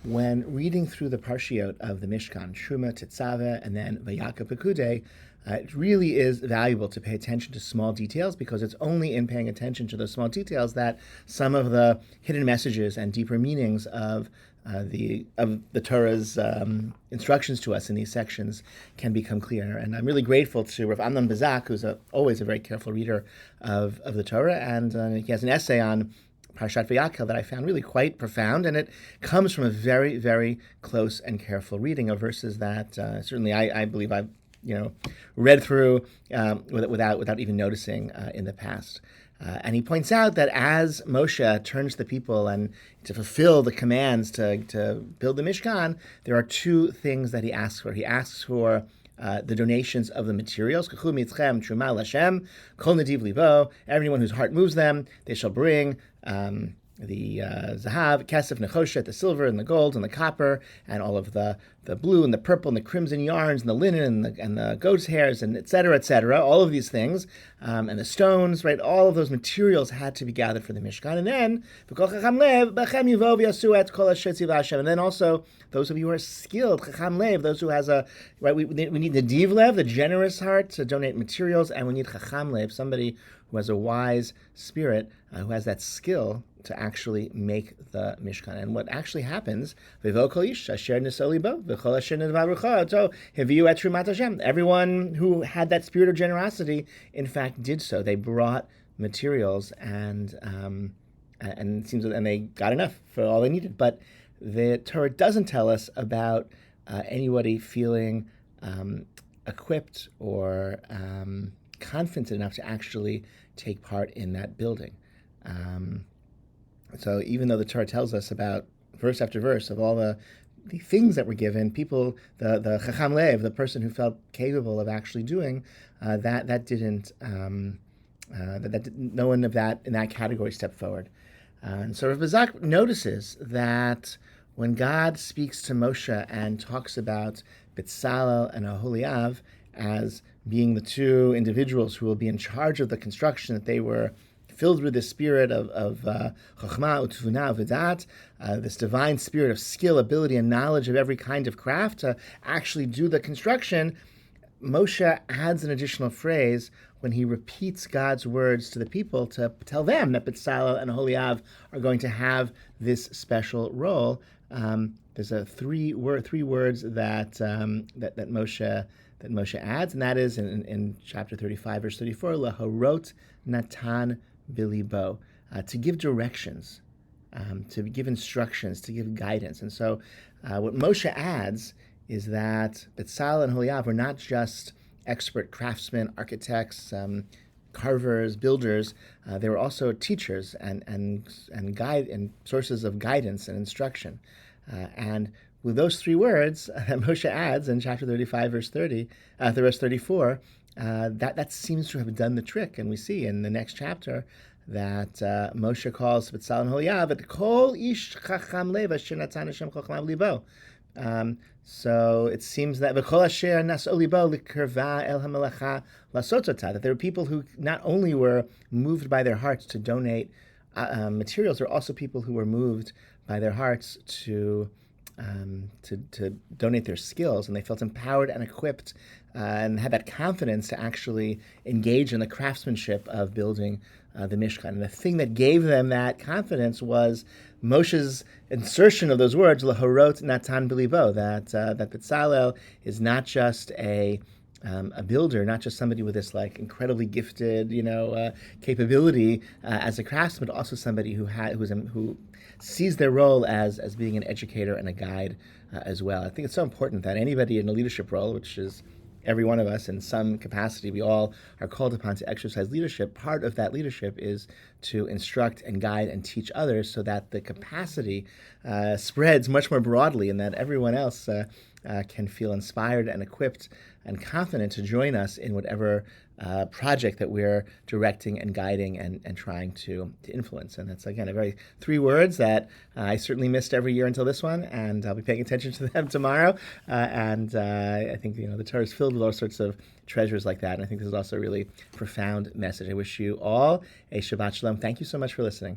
When reading through the Parshiot of the Mishkan, Truma, Tetzaveh, and then Vayakhel Pekudei, it really is valuable to pay attention to small details, because it's only in paying attention to those small details that some of the hidden messages and deeper meanings of the Torah's instructions to us in these sections can become clear. And I'm really grateful to Rav Amnon Bazak, who's always a very careful reader of the Torah, and he has an essay on Parashat Vayakhel that I found really quite profound, and it comes from a very, very close and careful reading of verses that certainly I believe I've read through without even noticing in the past. And he points out that as Moshe turns the people and to fulfill the commands to build the Mishkan, there are two things that he asks for. He asks for the donations of the materials. Everyone whose heart moves them, they shall bring the zahav, kesef, nechoshet, the silver and the gold and the copper, and all of the blue and the purple and the crimson yarns and the linen and the goat's hairs and et cetera, all of these things, and the stones, right? All of those materials had to be gathered for the Mishkan. And then, and then also those of you who are skilled, chacham lev, those who has we need the div lev, the generous heart, to donate materials, and we need chacham lev, somebody who has a wise spirit, who has that skill to actually make the Mishkan. And what actually happens, everyone who had that spirit of generosity, in fact, did so. They brought materials, and it seems and they got enough for all they needed. But the Torah doesn't tell us about anybody feeling equipped or confident enough to actually take part in that building. So even though the Torah tells us about verse after verse of all the things that were given, people, the chacham lev, the person who felt capable of actually doing that didn't, no one of that in that category stepped forward. And so Rav Bazak notices that when God speaks to Moshe and talks about Betzalel and Aholiav as being the two individuals who will be in charge of the construction, that they were filled with the spirit of Chochmah, Utvuna, V'dat, this divine spirit of skill, ability, and knowledge of every kind of craft to actually do the construction. Moshe adds an additional phrase when he repeats God's words to the people to tell them that Betzalel and Aholiav are going to have this special role. There's three words that Moshe adds, and that is in chapter 35, verse 34, Lahorot Natan Bilibo, to give directions, to give instructions, to give guidance. And so what Moshe adds is that Betzalel and Aholiav were not just expert craftsmen, architects, carvers, builders. They were also teachers and guide and sources of guidance and instruction. And with those three words that Moshe adds in chapter 35, verse 34, that seems to have done the trick. And we see in the next chapter that Moshe calls Betzalel and Aholiav et kol ish chacham lev asher natan Hashem chochmah libo. So it seems that v'kol asher naso libo likerva el hamelacha lasotota, that there were people who not only were moved by their hearts to donate materials, there were also people who were moved by their hearts to donate their skills, and they felt empowered and equipped and had that confidence to actually engage in the craftsmanship of building the Mishkan. And the thing that gave them that confidence was Moshe's insertion of those words, Lahorot Natan Bilibo, that Betzalel is not just a builder, not just somebody with this incredibly gifted, capability as a craftsman, but also somebody who sees their role as being an educator and a guide as well. I think it's so important that anybody in a leadership role, which is every one of us in some capacity, we all are called upon to exercise leadership. Part of that leadership is to instruct and guide and teach others so that the capacity spreads much more broadly, and that everyone else can feel inspired and equipped and confident to join us in whatever project that we're directing and guiding and trying to influence. And that's, again, three words that I certainly missed every year until this one, and I'll be paying attention to them tomorrow. And I think the Torah is filled with all sorts of treasures like that, and I think this is also a really profound message. I wish you all a Shabbat Shalom. Thank you so much for listening.